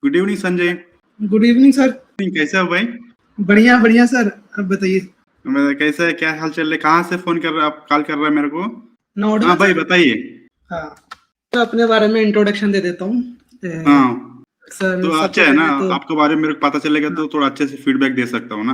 Good evening Sanjay. Good evening sir. कैसे हो भाई? बढ़िया बढ़िया सर, आप बताइए। कैसा है, क्या हाल चल रहा है? कहाँ से फोन कर रहा है आप, कॉल कर रहा है मेरे को? नोट हाँ भाई सर। बताइए। हाँ, तो अपने बारे में इंट्रोडक्शन दे देता हूँ। हाँ सर तो सबसे अच्छा है ना, पहले तो आपके बारे में मेरे को पता चलेगा तो थोड़ा अच्छे से फीडबैक दे सकता हूँ ना।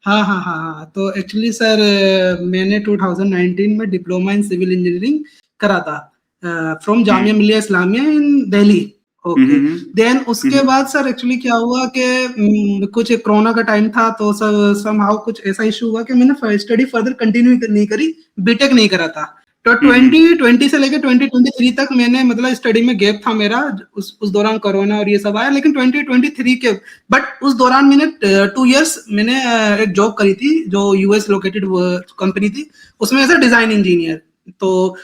हाँ हाँ हाँ हाँ, तो एक्चुअली सर मैंने 2019 में डिप्लोमा इन सिविल इंजीनियरिंग करा था from Jamia Millia Islamia in Delhi. Okay, then उसके हम्म, बाद सर एक्चुअली क्या हुआ कि कुछ कोरोना का टाइम था, तो सर समहाउ कुछ ऐसा इशू हुआ कि मैंने स्टडी फर्दर कंटिन्यू नहीं करी, बीटेक नहीं करा था। तो 2020 से लेकर 2023 तक मैंने मतलब स्टडी में गैप था मेरा। उस दौरान कोरोना और ये सब आया, लेकिन 2023 के बट उस दौरान मैंने 2 इयर्स मैंने एक जॉब करी थी जो यूएस लोकेटेड कंपनी थी, उसमें एज अ डिजाइन इंजीनियर। तो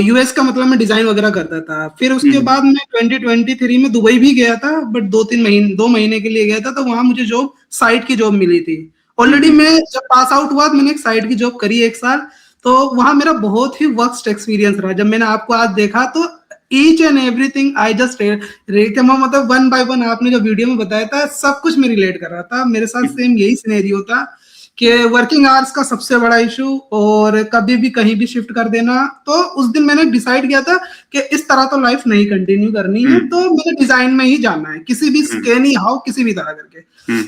यूएस का मतलब मैं डिजाइन वगैरह करता था। फिर उसके बाद मैं 2023 में दुबई भी गया था, बट 2 महीने के लिए गया था, तो वहां मुझे जॉब साइट की जॉब मिली थी। ऑलरेडी मैं जब पास आउट हुआ मैंने एक साइट की जॉब करी 1 साल, तो वहां मेरा बहुत ही वर्स्ट एक्सपीरियंस रहा। जब मैंने आपको आज देखा तो each and everything I just मतलब वन बाय वन आपने जो वीडियो में बताया था सब कुछ मैं रिलेट कर रहा था। मेरे साथ सेम यही सिनेरियो था कि वर्किंग आवर्स का सबसे बड़ा इशू, और कभी भी कहीं भी शिफ्ट कर देना। तो उस दिन मैंने डिसाइड किया था कि इस तरह तो लाइफ नहीं कंटिन्यू करनी है, तो मुझे डिजाइन में ही जाना है, किसी भी एनी हाउ किसी भी तरह करके।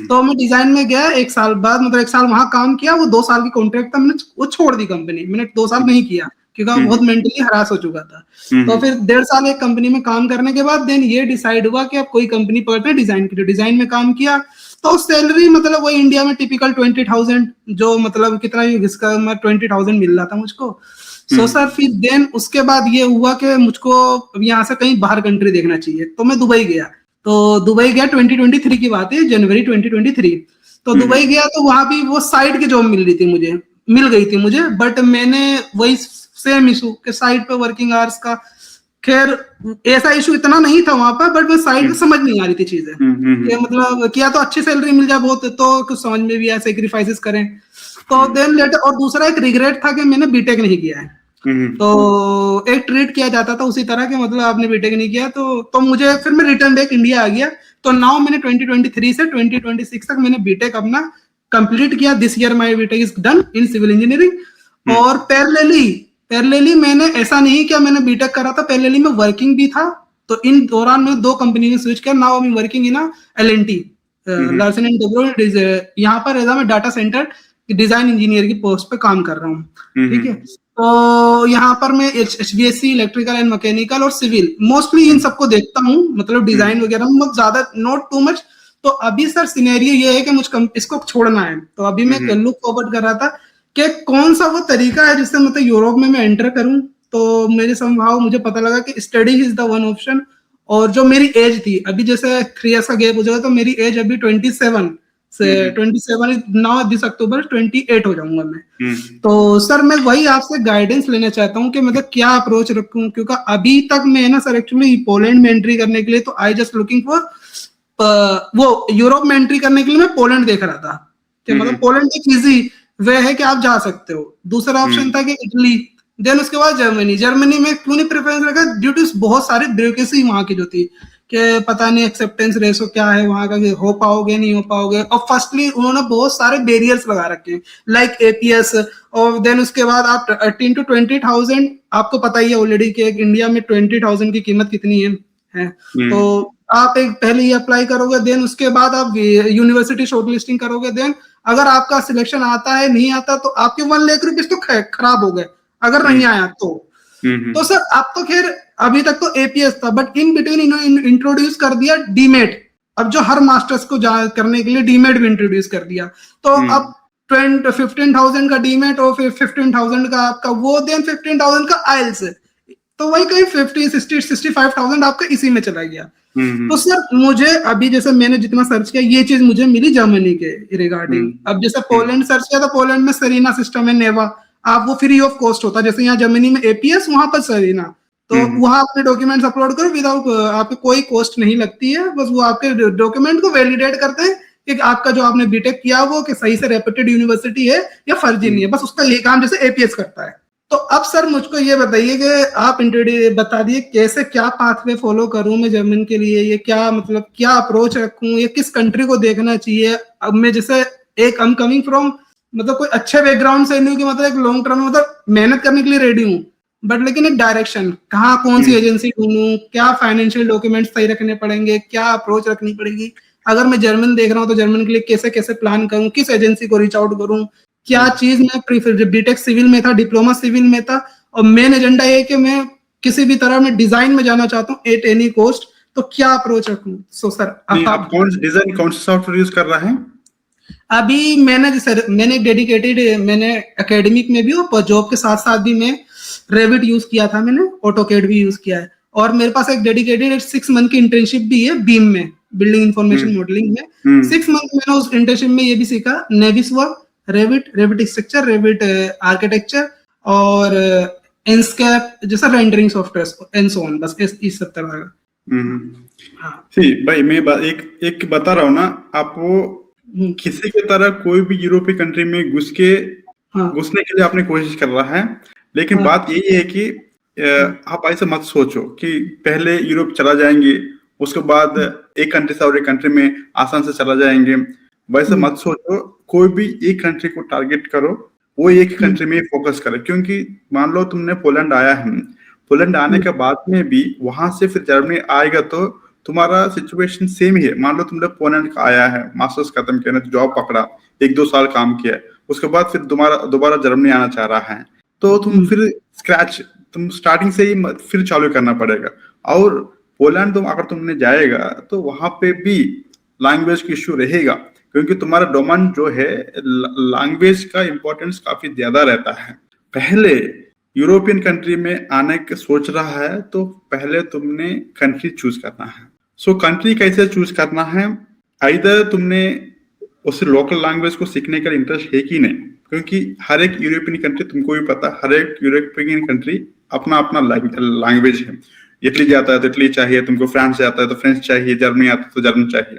तो मैं डिजाइन में गया 1 साल बाद, मतलब 1 साल वहां काम किया, वो 2 साल की कॉन्ट्रैक्ट था, मैंने वो छोड़ दी कंपनी। मैंने 2 साल नहीं किया क्योंकि बहुत मेंटली हरास हो चुका था। तो फिर 1.5 साल एक कंपनी में काम करने के बाद देन ये डिसाइड हुआ कि अब कोई कंपनी पकड़ते हैं डिजाइन की। डिजाइन में काम किया तो सैलरी मतलब वो इंडिया में टिपिकल 20,000, जो मतलब कितना इसका 20,000 मिल रहा था मुझको। सो सर फिर देन उसके बाद ये हुआ कि मुझको यहाँ से कहीं बाहर कंट्री देखना चाहिए, तो मैं दुबई गया। तो दुबई गया 2023 की बात है, जनवरी 2023। तो दुबई गया तो वहां भी वो साइट की जॉब मिल गई थी मुझे, बट मैंने वही सेम इशू के साइट पे वर्किंग आवर्स का। खैर ऐसा इशू इतना नहीं था वहां पर, बट मैं साइड में समझ नहीं आ रही थी चीजें कि मतलब किया तो अच्छी सैलरी मिल जाए बहुत, तो कुछ समझ में भी आया सेक्रीफाइसेस करें। तो देन लेटर, और दूसरा एक रिग्रेट था कि मैंने बीटेक नहीं किया है। तो एक ट्रीट किया जाता था उसी तरह के, मतलब आपने बीटेक नहीं किया तो मुझे फिर मैं रिटर्न बैक इंडिया आ गया। तो नाउ मैंने 2023 से 2026 तक मैंने बीटेक अपना कंप्लीट किया। This year my BTech is done in civil engineering. और पैरेलली मैंने ऐसा नहीं किया मैंने बीटेक करा था, पैरेलली में वर्किंग भी था। तो इन दौरान मैं 2 कंपनी में स्विच किया। Now I am working in L N T, Larsen and Toubro. यहाँ पर एज मैं डाटा सेंटर डिजाइन इंजीनियर की पोस्ट पे काम कर रहा हूँ। ठीक है, तो यहाँ पर मैं HVAC, इलेक्ट्रिकल एंड मैकेनिकल और सिविल मोस्टली इन सबको देखता हूँ, मतलब डिजाइन वगैरह में ज्यादा नॉट टू मच। तो अभी सर सिनेरियो ये है कि मुझे इसको छोड़ना है, तो अभी मैं लुक फॉरवर्ड कर रहा था कि कौन सा वो तरीका है जिससे मतलब यूरोप में मैं एंटर करूं। तो मेरे संभाव मुझे पता लगा कि study is the one option. और जो मेरी एज थी अभी, जैसे 3 इयर्स का गैप हो जाएगा, तो मेरी एज अभी 27 से 27 नाउ दिस अक्टूबर 28 हो जाऊंगा मैं। तो सर मैं वही आपसे गाइडेंस लेना चाहता हूँ कि मतलब क्या अप्रोच रखूं, क्योंकि अभी तक मैं ना सर एक्चुअली पोलैंड में एंट्री करने के लिए तो आई जस्ट लुकिंग फॉर वो यूरोप में एंट्री करने के लिए मैं पोलैंड देख रहा था कि मतलब पोलैंड एक इजी वे है कि आप जा सकते हो। दूसरा ऑप्शन था कि इटली, देन उसके बाद जर्मनी में क्यों नहीं प्रेफरेंस रखा, ड्यू टू बहुत सारी ब्यूरोक्रेसी वहां की जो थी कि पता नहीं एक्सेप्टेंस रेशो क्या है वहां का, हो पाओगे नहीं हो पाओगे। और फर्स्टली उन्होंने बहुत सारे बैरियर्स लगा रखे हैं लाइक एपीएस। और देन उसके बाद आप 18 to 20,000, आपको पता ही है ऑलरेडी कि इंडिया में 20,000 की कीमत कितनी है। तो आप एक पहले ही अप्लाई करोगे, देन उसके बाद आप यूनिवर्सिटी शॉर्टलिस्टिंग करोगे, देन अगर आपका सिलेक्शन आता है नहीं आता तो आपके 1 लाख रुपीज तो खराब हो गए अगर नहीं आया तो सर आप तो खैर अभी तक तो एपीएस था, बट इन बिटवीन इन्होंने इंट्रोड्यूस कर दिया डीमेट। अब जो हर मास्टर्स को करने के लिए डीमेट भी इंट्रोड्यूस कर दिया। तो अब 15,000 का डीमेट और फिर 15,000 का आपका वो, देन 15,000 का आइल्स, तो वही कहीं 65,000 आपका इसी में चला गया। तो सर मुझे अभी जैसे मैंने जितना सर्च किया ये चीज मुझे मिली जर्मनी के रिगार्डिंग। अब जैसे पोलैंड सर्च किया तो पोलैंड में सेरिना सिस्टम है, नेवा, आप वो फ्री ऑफ कॉस्ट होता है। जैसे यहाँ जर्मनी में एपीएस, वहां पर सेरिना, तो वहां अपने डॉक्यूमेंट्स अपलोड करो विदाउट, आपको कोई कॉस्ट नहीं लगती है, बस वो आपके डॉक्यूमेंट को वैलिडेट करते हैं कि आपका जो आपने बीटेक किया वो कि सही से रेप्यूटेड यूनिवर्सिटी है या फर्जी नहीं है, बस उसका ये काम जैसे एपीएस करता है। तो अब सर मुझको ये बताइए कि आप बता दिए कैसे क्या पाथवे फॉलो करूं मैं जर्मन के लिए, ये क्या मतलब क्या अप्रोच रखूं, ये किस कंट्री को देखना चाहिए। अब मैं जैसे एक आई एम कमिंग फ्रॉम मतलब कोई अच्छे बैकग्राउंड से नहीं कि मतलब एक लॉन्ग टर्म में मतलब मेहनत करने के लिए रेडी हूँ, बट लेकिन एक डायरेक्शन कहाँ कौन सी एजेंसी ढूंढूं, क्या फाइनेंशियल डॉक्यूमेंट्स सही रखने पड़ेंगे, क्या अप्रोच रखनी पड़ेगी, अगर मैं जर्मन देख रहा हूँ तो जर्मन के लिए कैसे कैसे प्लान करूं, किस एजेंसी को रीच आउट करूं, क्या चीज मैं प्रीफर, बीटेक सिविल में था, डिप्लोमा सिविल में था, और मेन एजेंडा ये कि मैं किसी भी तरह मैं डिजाइन में जाना चाहता हूँ एट एनी कॉस्ट, तो क्या अप्रोच रखूं। सो सर आप कौन सा सॉफ्टवेयर यूज कर रहा है? अभी मैंने डेडिकेटेड, मैंने एकेडमिक में भी और जॉब के साथ साथ भी मैं रेविट यूज किया था, मैंने ऑटोकेड भी यूज किया है, और मेरे पास एक डेडिकेटेड 6 मंथ की इंटर्नशिप भी है बीम में, बिल्डिंग इंफॉर्मेशन मॉडलिंग में। 6 मंथ मैंने उस इंटर्नशिप में ये भी सीखा, नेविसवर्क, रेविट स्ट्रक्चर, रेविट आर्किटेक्चर और एंस्केप जैसा rendering software and so on, बस इस सब तरह का। सी भाई मैं एक बता रहा हूँ ना आपको, किसी की तरह कोई भी यूरोपीय कंट्री में घुसने के लिए आपने कोशिश कर रहा है, लेकिन बात यही है कि आप ऐसे मत सोचो कि पहले यूरोप चला जाएंगे उसके बाद एक कंट्री से और एक कंट्री में आसान से चला जाएंगे, वैसे मत सोचो। कोई भी एक कंट्री को टारगेट करो, वो एक कंट्री में फोकस करे, क्योंकि मान लो तुमने पोलैंड आया है, पोलैंड आने के बाद में भी वहां से फिर जर्मनी आएगा तो तुम्हारा सिचुएशन सेम ही है। मान लो तुमने पोलैंड का आया है, मास्टर्स खत्म किया, जॉब पकड़ा, 1-2 साल काम किया, उसके बाद फिर दोबारा जर्मनी आना चाह रहा है, तो तुम फिर तुम स्टार्टिंग से ही फिर चालू करना पड़ेगा। और पोलैंड अगर तुमने जाएगा तो वहां पे भी लैंग्वेज की इश्यू रहेगा, क्योंकि तुम्हारा डोमेन जो है लैंग्वेज का इंपॉर्टेंस काफी ज्यादा रहता है। पहले यूरोपियन कंट्री में आने के सोच रहा है तो पहले तुमने कंट्री चूज करना है। सो कंट्री कैसे चूज करना है, आइदर तुमने उस लोकल लैंग्वेज को सीखने का इंटरेस्ट है कि नहीं, क्योंकि हर एक यूरोपियन कंट्री, तुमको भी पता, हर एक यूरोपियन कंट्री अपना अपना लैंग्वेज है। इटली जाता है तो इटली चाहिए तुमको, फ्रांस जाता है तो फ्रेंच चाहिए, जर्मनी आता है तो जर्मन चाहिए।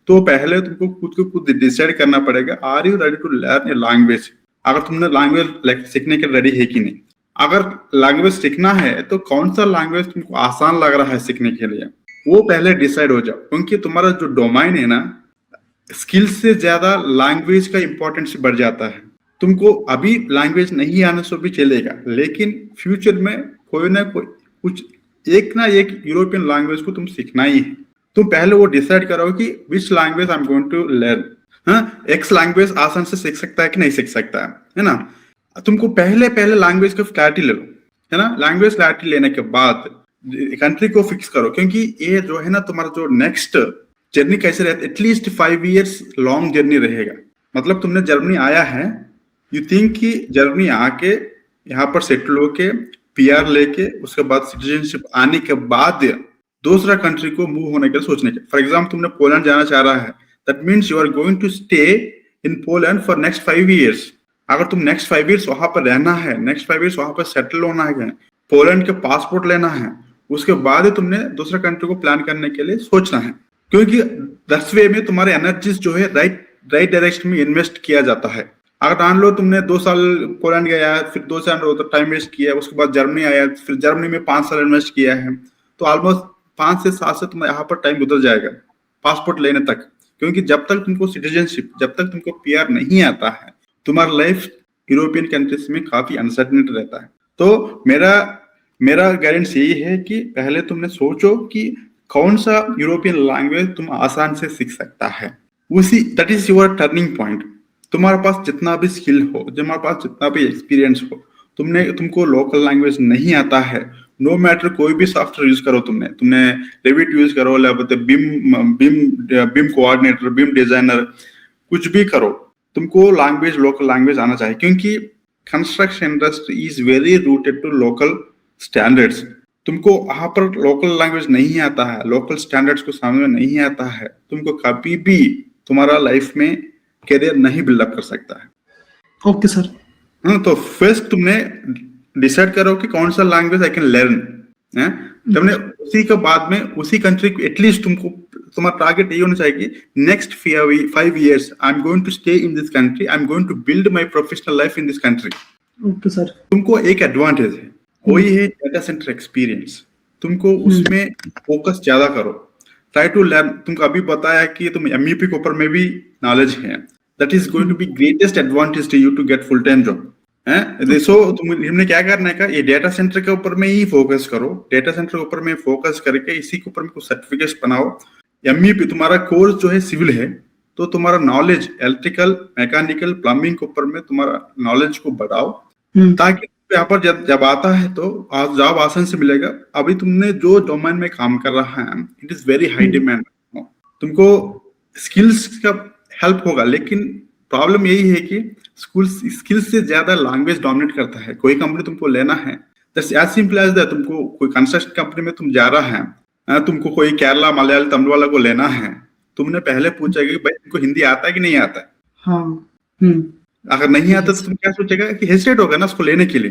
तो पहले तुमको खुद डिसाइड करना पड़ेगा, are you ready to learn a language, अगर तुमने लैंग्वेज सीखने के रेडी है कि नहीं। अगर लैंग्वेज सीखना है तो कौन सा लैंग्वेज तुमको आसान लग रहा है सीखने के लिए, वो पहले डिसाइड हो जाओ, क्योंकि तुम्हारा जो डोमाइन है ना, स्किल से ज्यादा लैंग्वेज का इंपॉर्टेंस बढ़ जाता है। तुमको अभी लैंग्वेज नहीं आने से भी चलेगा, लेकिन फ्यूचर में कोई ना कोई कुछ एक ना एक यूरोपियन लैंग्वेज को तुम सीखना ही है। तुम पहले वो डिसाइड करो कि which language I am going to learn. X language आसान से सीख सकता है कि नहीं सीख सकता है ना। तुमको पहले लैंग्वेज का क्लैरिटी ले लो, है ना। लैंग्वेज क्लैरिटी लेने के बाद कंट्री को फिक्स करो, क्योंकि ये जो है ना तुम्हारा जो नेक्स्ट जर्नी कैसे रहता है, एटलीस्ट 5 years लॉन्ग जर्नी रहेगा। मतलब तुमने जर्मनी आया है, यू थिंक कि जर्मनी आके यहाँ पर सेटल होके पीआर लेके उसके बाद सिटीजनशिप आने के बाद दूसरा कंट्री को मूव होने के सोचने के। फॉर एग्जाम्पल तुमने पोलैंड जाना चाह रहा है, that means you are going to stay in Poland for next 5 years। अगर तुम नेक्स्ट 5 years वहां पर रहना है, नेक्स्ट 5 years वहां पर सेटल होना है, पोलैंड के पासपोर्ट लेना है, उसके बाद ही तुमने दूसरा कंट्री को प्लान करने के लिए सोचना है, क्योंकि दैट्स वे में तुम्हारे एनर्जीज जो है राइट डायरेक्शन में इन्वेस्ट किया जाता है। अगर मान लो तुमने 2 साल पोलैंड गया है, फिर 2 साल टाइम वेस्ट किया है, उसके बाद जर्मनी आया, फिर जर्मनी में 5 साल इन्वेस्ट किया है, तो ऑलमोस्ट 5 से 7 से तुम्हारे यहाँ पर टाइम गुजर जाएगा पासपोर्ट लेने तक। क्योंकि जब तक तुमको सिटीजनशिप, जब तक तुमको पीआर नहीं आता है, तुम्हारा लाइफ यूरोपियन कंट्रीज में काफी अनसर्टेनिटी रहता है। तो मेरा गाइडेंस यही है कि पहले तुमने सोचो कि कौन सा यूरोपियन लैंग्वेज तुम आसान से सीख सकता है, उसी that is your turning point. तुम्हारे पास जितना भी स्किल हो, तुम्हारे पास जितना भी एक्सपीरियंस हो, तुमको लोकल लैंग्वेज नहीं आता है, नो मैटर कोई भी सॉफ्टवेयर यूज करो, तुमने रेविट यूज करो, बीम कोऑर्डिनेटर, बीम डिजाइनर, कुछ भी करो, तुमको लोकल लैंग्वेज आना चाहिए, क्योंकि construction industry is very rooted to local standards. तुमको वहां पर लोकल लैंग्वेज नहीं आता है, लोकल स्टैंडर्ड्स को सामने नहीं आता है, तुमको कभी भी तुम्हारा लाइफ में करियर नहीं बिल्डअप कर सकता है। Okay sir. तो फर्स्ट तुमने डिसाइड करो कि कौन सा लैंग्वेज आई कैन लर्न, तुमने उसी के बाद में उसी कंट्री को एटलीस्ट तुम्हारा टारगेट ये होना चाहिए कि next 5 years I am going to stay in this country, I am going to build my professional life in this country. Okay sir. तुमको एक एडवांटेज है, वही है डेटा सेंटर एक्सपीरियंस। तुमको उसमें फोकस ज्यादा करो, ट्राई टू लर्न। तुमको अभी बताया कि तुम एमयूपी के ऊपर में भी नॉलेज है, that is going to be greatest advantage to you to get full time job है। सो तुमने क्या करना है, ये डेटा सेंटर के ऊपर में ही फोकस करो, डेटा सेंटर के ऊपर में फोकस करके इसी के ऊपर में कुछ सर्टिफिकेट बनाओ। एमयूपी तुम्हारा कोर्स जो है सिविल है, तो तुम्हारा नॉलेज इलेक्ट्रिकल, मैकेनिकल, प्लम्बिंग के ऊपर में तुम्हारा नॉलेज को बढ़ाओ, ताकि यहाँ पर जब आता है तो जॉब आसान से मिलेगा। अभी तुमने जो डोमेन में काम कर रहा है, it is very high demand. तुमको स्किल्स का हेल्प होगा, लेकिन प्रॉब्लम यही है कि स्किल्स से ज्यादा लैंग्वेज डोमिनेट करता है। कोई कंपनी तुमको लेना है, that's as simple as that. तुमको कोई कंस्ट्रक्शन कंपनी में तुम जा रहा है, तुमको कोई केरला, मलयालम, तमिल वाला को लेना है, तुमने पहले पूछा कि भाई तुमको हिंदी आता है कि नहीं आता है। हाँ। अगर नहीं आता तो तुम क्या सोचेगा कि हेजिटेट होगा ना उसको लेने के लिए,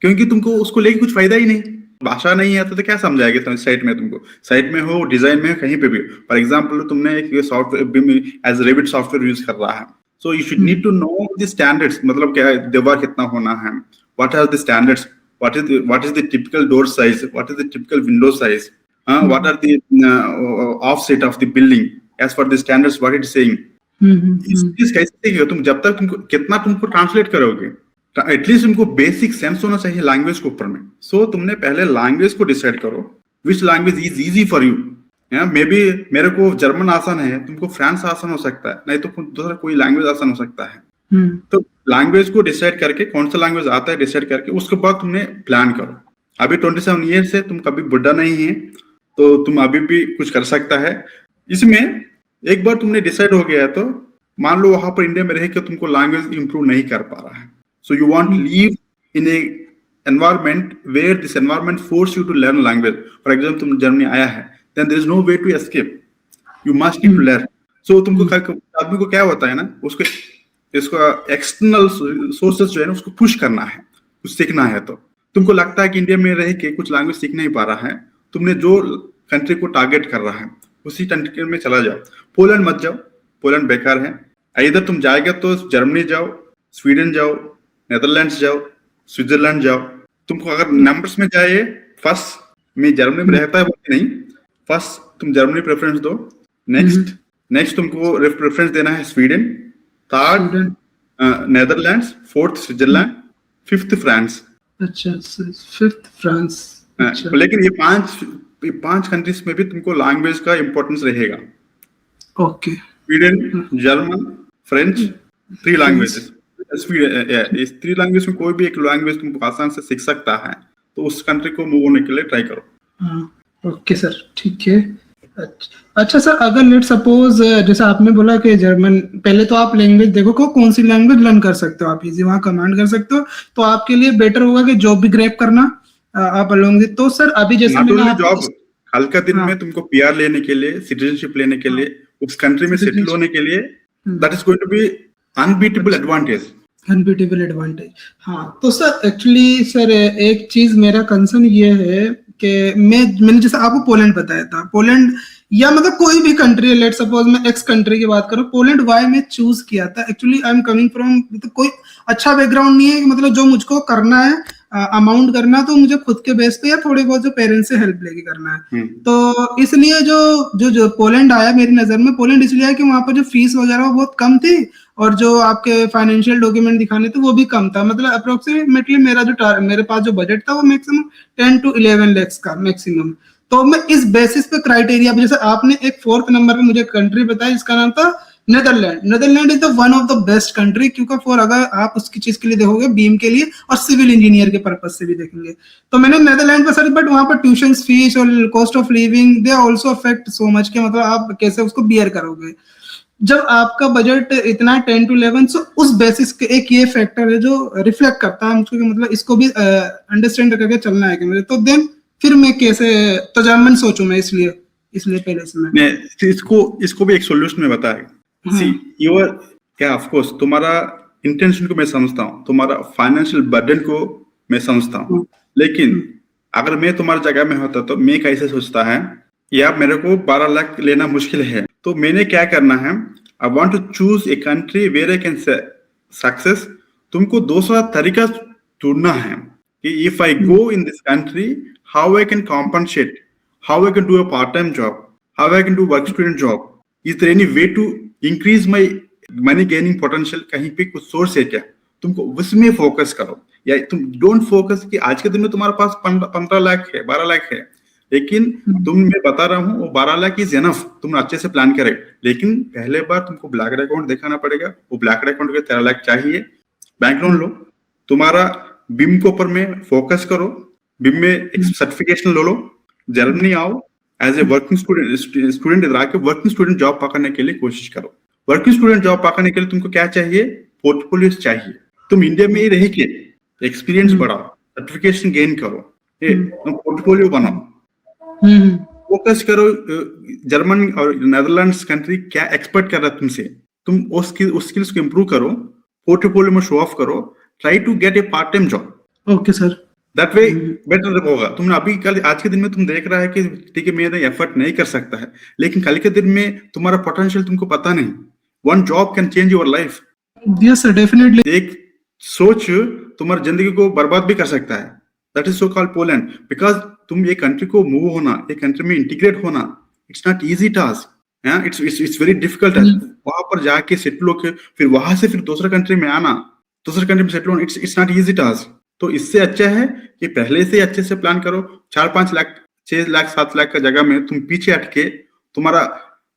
क्योंकि तुमको उसको लेके कुछ फायदा ही नहीं। भाषा नहीं आता तो क्या समझाएगा तुम साइट में, तुमको साइट में हो, डिजाइन में हो, कहीं पे भी। फॉर एग्जांपल तुमने एक software as Revit software use कर रहा है, so you should need to know the standards, मतलब क्या दीवार कितना होना है, what are the standards, what is the typical door size, what is the typical window size, what are the offset of the building as per the standards, what it is saying. इस कैसे सीखेगा तुम, जब तक तुमको कितना तुमको translate करोगे, एटलीस्ट तुमको बेसिक सेंस होना चाहिए लैंग्वेज के ऊपर में। सो तुमने पहले लैंग्वेज को डिसाइड करो, which language is easy for you. May be मेरे को जर्मन आसान है, तुमको फ्रांस आसान हो सकता है, नहीं तो दूसरा कोई लैंग्वेज आसान हो सकता है। तो लैंग्वेज को डिसाइड करके, कौन सा लैंग्वेज आता है डिसाइड करके, उसके बाद तुमने प्लान करो। अभी 27 ईयर्स है, तुम कभी बुढ़ा नहीं है, तो तुम अभी भी कुछ कर सकता है इसमें। एक बार तुमने डिसाइड हो गया है तो मान लो वहां पर इंडिया में रह के तुमको लैंग्वेज इंप्रूव नहीं कर पा रहा है, so you want to live in a environment where this environment force you to learn language. For example तुम जर्मनी आया है, then there is no way to escape, you must need to learn. So तुमको आदमी को क्या होता है ना, उसको इसका एक्सटर्नल सोर्सेस जो है ना उसको पुश करना है, कुछ सीखना है। तो तुमको लगता है कि इंडिया में रह के कुछ लैंग्वेज सीख नहीं पा रहा है, तुमने जो कंट्री को टारगेट कर रहा है उसी कंट्री में चला जाओ। पोलैंड मत जाओ, पोलैंड बेकार है। इधर तुम जाएगा तो जर्मनी जाओ, स्वीडन जाओ, नेदरलैंड्स जाओ, स्विट्जरलैंड जाओ। तुमको अगर नंबर्स में जाए, फर्स्ट में जर्मनी में रहता है वो नहीं, फर्स्ट तुम जर्मनी प्रेफरेंस दो, नेक्स्ट तुमको प्रेफरेंस देना है Sweden, third Netherlands, fourth Switzerland, fifth France. अच्छा, फिफ्थ फ्रांस। अच्छा। लेकिन ये पांच कंट्रीज में भी तुमको लैंग्वेज का इंपॉर्टेंस रहेगा। Okay. Sweden, German, French, 3 languages. इस 3 लैंग्वेज में कोई भी एक लैंग्वेज तुम आसान से सीख सकता है, तो उस कंट्री को मूव होने के लिए ट्राई करो। हाँ, ओके सर, ठीक है। अच्छा सर, अगर लेट सपोज जैसे आपने बोला कि जर्मन, पहले तो आप लैंग्वेज देखो को कौन सी लैंग्वेज लर्न कर सकते हो, आप इजी वहां कमांड कर सकते हो, तो आपके लिए बेटर होगा कि जॉब भी ग्रैब करना आप अलोंग विद। तो सर अभी जैसे मैंने जॉब, कल का दिन में तुमको पीआर लेने के लिए, सिटीजनशिप लेने के लिए, उस कंट्री में सेटल होने के लिए, that is going to be unbeatable advantage. Unbeatable advantage. हाँ, तो सर एक्चुअली सर एक चीज मेरा कंसर्न ये है कि मैंने जैसे आपको पोलैंड बताया था, पोलैंड या मतलब कोई भी कंट्री, लेट सपोज मैं एक्स कंट्री की बात करूं, पोलैंड वाई में चूज किया था। Actually I am coming from, तो कोई अच्छा बैकग्राउंड नहीं है, मतलब जो मुझको करना है अमाउंट करना तो मुझे खुद के बेस पे या थोड़े बहुत जो पेरेंट्स से हेल्प लेके करना है। तो इसलिए जो पोलैंड आया मेरी नजर में, पोलैंड इसलिए है कि वहां पर जो फीस वगैरह वो बहुत कम थी, और जो आपके फाइनेंशियल डॉक्यूमेंट दिखाने थे वो भी कम था। मतलब अप्रोक्सीमेटली मेरे पास जो बजट था वो मैक्सिमम 10 to 11 lakhs का मैक्सिमम। तो मैं इस बेसिस पे क्राइटेरिया, जैसे आपने एक 4th नंबर पे मुझे कंट्री बताया जिसका नाम था Netherland. Netherland is the one of the best country, क्योंकि फॉर अगर आप उसकी चीज के लिए देखोगे, बीम के लिए और सिविल इंजीनियर के पर्पज से भी देखेंगे, तो मैंने नेदरलैंड पर सर्च, बट वहां पर ट्यूशन फीस और cost of living they also affect so much के मतलब आप कैसे उसको बियर करोगे जब आपका बजट इतना 10 to 11। सो उस बेसिस के एक ये फैक्टर है जो रिफ्लेक्ट करता है मुझको, मतलब इसको भी अंडरस्टैंड करके चलना है कि मुझे, तो देन फिर मैं कैसे तजामन सोचूं मैं, इसलिए पहले से मैं इसको भी एक सॉल्यूशन में बताया। सी योर क्या, ऑफ कोर्स तुम्हारा इंटेंशन को मैं समझता हूँ, तुम्हारा फाइनेंशियल बर्डन को मैं समझता हूँ, लेकिन अगर मैं तुम्हारी जगह में होता तो मैं कैसे सोचता है, या मेरे को 12 लाख लेना मुश्किल है, तो मैंने क्या करना है, I want to choose a country where I can success. तुमको दूसरा तरीका ढूंढना है कि if I go in this country, how I can compensate, how I can do a part time job, how I can do work student job, is there any way to increase my money gaining potential, कहीं पे कुछ source है क्या, तुमको उसमें focus करो। या तुम डोंट फोकस कि आज के दिन में तुम्हारे पास 15 लाख है, 12 लाख है, लेकिन तुम, मैं बता रहा हूँ, वो 12 लाख इज एनफ, तुम अच्छे से प्लान करे, लेकिन पहले बार तुमको ब्लैक अकाउंट दिखाना पड़ेगा। वो ब्लैक अकाउंट के 13 लाख चाहिए, बैंक लोन लो, तुम्हारा बिम के ऊपर में फोकस करो, बिम में एक सर्टिफिकेशन लो, जर्मनी आओ, एज ए वर्किंग स्टूडेंट इधर आके वर्किंग स्टूडेंट जॉब पकड़ने के लिए कोशिश करो। वर्किंग स्टूडेंट जॉब पकड़ने के लिए तुमको क्या चाहिए, पोर्टफोलियो चाहिए। तुम इंडिया में ही रह के एक्सपीरियंस बढ़ाओ, सर्टिफिकेशन गेन करो, पोर्टफोलियो बनाओ, फोकस करो। जर्मन और नेदरलैंड्स कंट्री क्या एक्सपेक्ट कर रहा है तुमसे, तुम उस स्किल्स को इंप्रूव करो, पोर्टफोलियो में शो ऑफ करो, try to get a part time job. Okay sir, that way better होगा। तुमने अभी कल आज के दिन में तुम देख रहा है कि ठीक है मैं एफर्ट नहीं कर सकता है, लेकिन कल के दिन में तुम्हारा पोटेंशियल तुमको पता नहीं, one job can change your life. Yes sir, definitely. एक सोच तुम्हारी जिंदगी को बर्बाद भी कर सकता है। That is so called Poland, because तुम ये कंट्री को मूव होना, एक कंट्री में इंटीग्रेट होना, it's not easy task, it's very difficult. वहां पर जाके सेटल होकर फिर वहां से फिर दूसरा कंट्री में आना, दूसरे कंट्री में सेटल होना, इट्स नॉट इजी टास्क। तो इससे अच्छा है कि पहले से अच्छे से प्लान करो। 4-5 लाख, 6 लाख, 7 लाख का जगह में तुम पीछे हटके तुम्हारा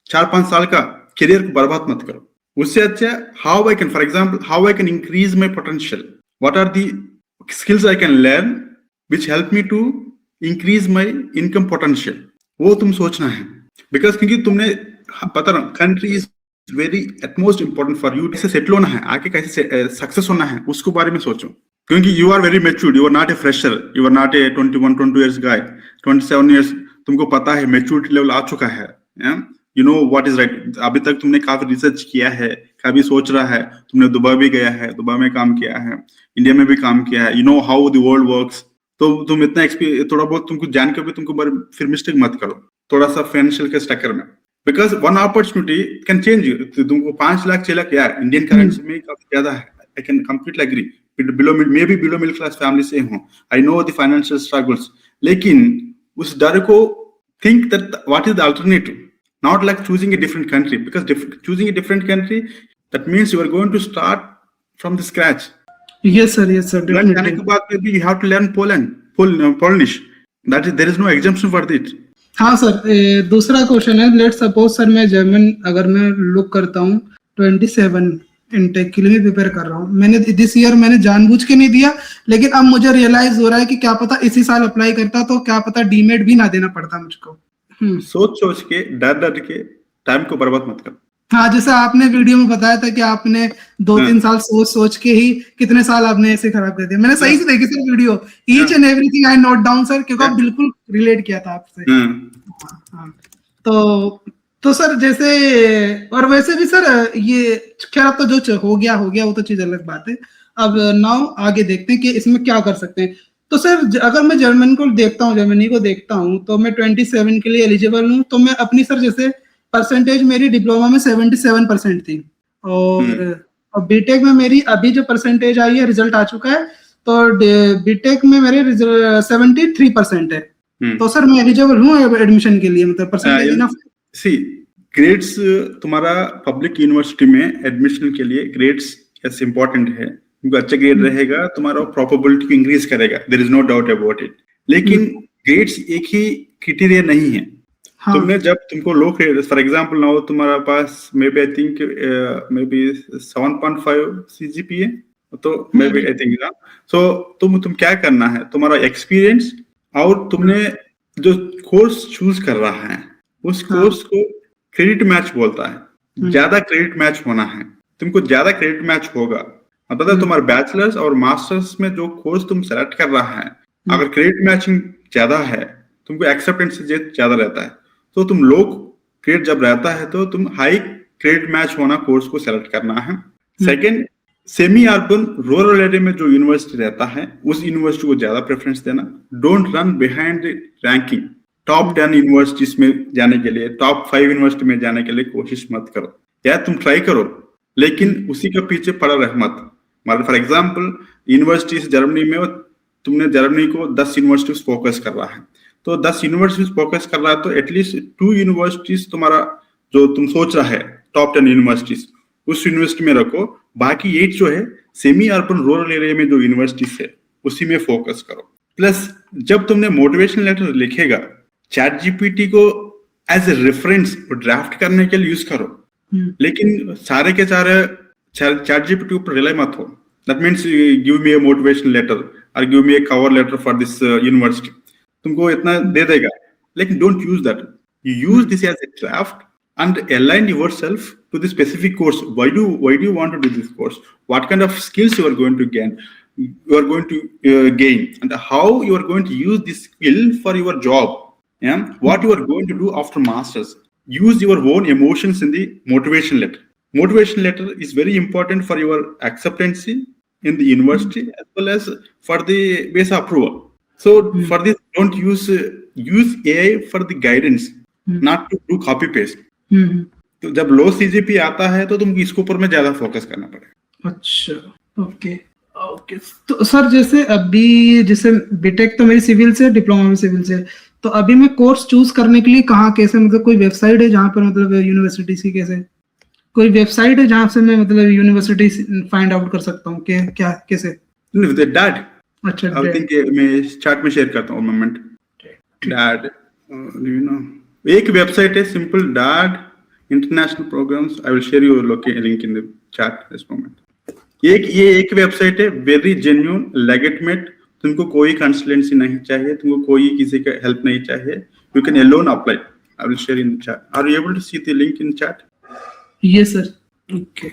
4-5 साल का करियर को बर्बाद मत करो। उससे अच्छा how I can, for example, how I can increase my potential, what are the skills I can learn which help me to increase my income potential, वो तुम सोचना है। बिकॉज क्योंकि तुमने पता ना, country is very utmost important for you. कैसे settle होना है, आगे कैसे सक्सेस होना है, उसके बारे में सोचो। क्योंकि you are very matured, you are not a fresher, you are not a 21-22 years guy, 27 years, तुमको पता है, मेच्योरिटी लेवल आ चुका है, you know what is right. अभी तक तुमने काफी रिसर्च किया है, काफी सोच रहा है, तुमने दुबई भी गया है, दुबई में काम किया है, इंडिया में भी काम किया है, you know how the world works. तो तुम इतना थोड़ा बहुत तुमको जान के भी तुमको फिर मिस्टेक मत करो थोड़ा सा फाइनेंशियल के स्ट्रक्चर में, because one opportunity can change you. तुमको 5 लाख 6 लाख यार इंडियन करेंसी में काफी ज्यादा है, I can completely agree. Below middle class family से हूँ, I know the financial struggles, लेकिन उस डर को think that what is the alternative, not like choosing a different country, because choosing a different country that means you are going to start from the scratch. Yes sir, yes sir, definitely. जाने के बाद भी you have to learn Polish. That is, there is no exemption for it. हाँ sir, दूसरा question है, let suppose sir मैं German अगर मैं लुक करता हूँ 27 इनटेक के लिए प्रिपेयर कर रहा हूँ, मैंने दिस ईयर मैंने जानबूझ के नहीं दिया, लेकिन अब मुझे रियलाइज हो रहा है कि क्या पता इसी साल अप्लाई करता तो क्या पता डीमेट भी ना देना पड़ता मुझको। सोच के डर के टाइम को बर्बाद मत कर। हाँ, जैसे आपने वीडियो में बताया था कि आपने 2-3 साल सोच के ही कितने साल आपने ऐसे खराब कर दिया। मैंने सही से देखी sir video, each and everything I note down sir, क्योंकि आप बिल्कुल रिलेट किया था आपसे। हाँ, तो सर जैसे, और वैसे भी सर ये खैर अब तो जो हो गया वो तो चीज अलग बात है। अब नाउ आगे देखते हैं कि इसमें क्या कर सकते हैं। तो सर अगर मैं जर्मनी को देखता हूँ तो मैं 27 के लिए एलिजिबल हूँ, तो मैं अपनी सर जैसे परसेंटेज मेरी डिप्लोमा में 77% थी, और बीटेक में मेरी अभी जो परसेंटेज आई है, रिजल्ट आ चुका है, तो बीटेक में मेरे 73% है। तो सर मैं एलिजिबल हूँ एडमिशन के लिए, मतलब परसेंटेज ना। सी ग्रेड्स तुम्हारा पब्लिक यूनिवर्सिटी में एडमिशन के लिए ग्रेड्स ऐसे इंपॉर्टेंट है, क्योंकि अच्छा ग्रेड रहेगा तुम्हारा प्रोबेबिलिटी को इंक्रीज करेगा, there is no doubt about it. लेकिन ग्रेड्स एक ही क्राइटेरिया नहीं है। हाँ। तुमने जब तुमको low grade, for example now तुम्हारा पास may be I think may be 7.5 CGPA, तो मे बी आई थिंक ना, सो तुम क्या करना है, तुम्हारा एक्सपीरियंस और तुमने जो कोर्स चूज कर रहा है उस कोर्स को क्रेडिट मैच बोलता है, ज्यादा क्रेडिट मैच होना है। तुमको ज्यादा क्रेडिट मैच होगा, मतलब तुम्हारे बैचलर्स और मास्टर्स में जो कोर्स तुम सेलेक्ट कर रहा है, अगर क्रेडिट मैचिंग ज्यादा है, तुमको एक्सेप्टेंस ज्यादा रहता है, तो तुम लो क्रेडिट जब रहता है तो तुम हाई क्रेडिट मैच होना कोर्स को सेलेक्ट करना है। Second, semi urban rural area में जो यूनिवर्सिटी रहता है उस यूनिवर्सिटी को ज्यादा प्रेफरेंस देना। Don't run behind ranking. Top 10 universities में जाने के लिए, टॉप 5 यूनिवर्सिटी में जाने के लिए कोशिश मत करो, या तुम ट्राई करो लेकिन उसी के पीछे पड़ा रह मत। मतलब फॉर एग्जांपल यूनिवर्सिटीज जर्मनी में, तुमने जर्मनी को 10 यूनिवर्सिटीज फोकस कर रहा है, तो 10 यूनिवर्सिटीज फोकस कर रहा है तो एटलीस्ट 2 यूनिवर्सिटीज तुम्हारा जो तुम सोच रहा है टॉप 10 यूनिवर्सिटीज उस यूनिवर्सिटी में रखो, बाकी 8 जो है सेमी अर्बन रूरल एरिया में जो यूनिवर्सिटीज है उसी में फोकस करो। प्लस जब तुमने मोटिवेशनल लेटर लिखेगा, चैट जीपीटी को एज ए रेफरेंस ड्राफ्ट करने के लिए यूज करो, लेकिन सारे के सारे चैट जीपीटी ऊपर रिलाई मत हो। That means give me a motivational letter और give me a cover letter for this university, तुमको इतना दे देगा, लेकिन don't use that. You use this as a draft and align yourself to the specific course. Why do you want to do this course? What kind of skills you are going to gain? And how you are going to use this skill for your job. Yeah, what you are going to do after masters. Use your own emotions in the motivation letter. Motivation letter is very important for your acceptancy in the university as well as for the visa approval. So for this, don't use AI for the guidance, not to do copy paste. तो जब लो CGP आता है तो तुम इसके ऊपर में ज्यादा फोकस करना पड़ेगा। अच्छा, ओके। तो सर जैसे अभी जैसे बीटेक तो मेरी सिविल से, डिप्लोमा में सिविल से, तो अभी मैं कोर्स चूज करने के लिए कहाँ कैसे, मतलब कोई वेबसाइट है जहाँ पर मतलब यूनिवर्सिटी की कैसे कोई वेबसाइट है जहाँ से मैं मतलब यूनिवर्सिटी फाइंड आउट कर सकता हूँ कि क्या कैसे? डैड, अच्छा, आई थिंक मैं चैट में शेयर करता हूँ मोमेंट। डैड, यू नो, एक वेबसाइट है simple dad international programs. I will share your link in the chat this moment. ये एक वेबसाइट है, वेरी जेन्युइन, लेजिटिमेट। तुमको कोई कंसल्टेंसी नहीं चाहिए, तुमको कोई किसी का हेल्प नहीं चाहिए, you can alone apply. I will share in the chat. Are you able to see the link in chat? Yes sir, okay.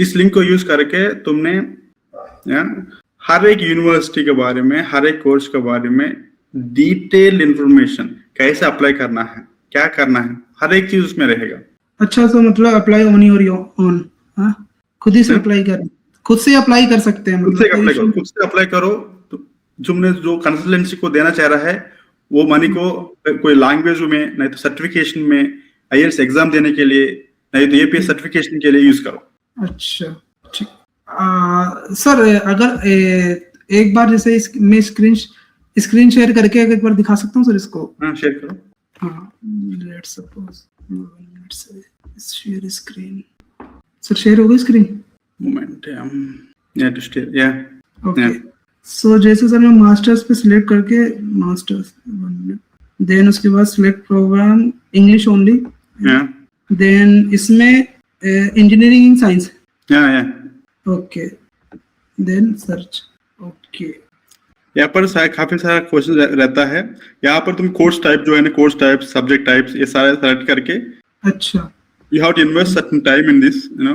इस लिंक को यूज करके तुमने हर एक यूनिवर्सिटी के बारे में, हर एक कोर्स के बारे में डिटेल इंफॉर्मेशन, कैसे अप्लाई करना है, क्या करना है, हर एक चीज उसमें रहेगा। अच्छा, तो मतलब अप्लाई ऑन योर ओन, खुद ही से अप्लाई करें, खुद से अप्लाई कर सकते हैं, खुद से अप्लाई करो। तो तुमने जो कंसल्टेंसी को देना चाह रहा है वो मनी को कोई लैंग्वेज में, नहीं तो सर्टिफिकेशन में, आईएलटीएस एग्जाम देने के लिए, नहीं तो एपीएस सर्टिफिकेशन के लिए यूज करो। अच्छा, ठीक। सर अगर एक बार जैसे मैं स्क्रीन शेयर करके एक बार दिखा सकता हूँ सर इसको? हाँ, शेयर करो। हाँ, let's suppose share screen. Sir share हो गई स्क्रीन? मोमेंट, या टू शेयर, या ओके। सो जैसे सर मैं मास्टर्स पे सिलेक्ट करके मास्टर्स, देन उसके बाद select program English only, then इसमें engineering in science, okay, then search, okay. यहाँ पर काफी सारा क्वेश्चन रहता है। यहाँ पर तुम कोर्स टाइप जो है ना, कोर्स टाइप, सब्जेक्ट टाइप्स, ये सारे सेलेक्ट करके, अच्छा, you have to invest certain time in this, you know.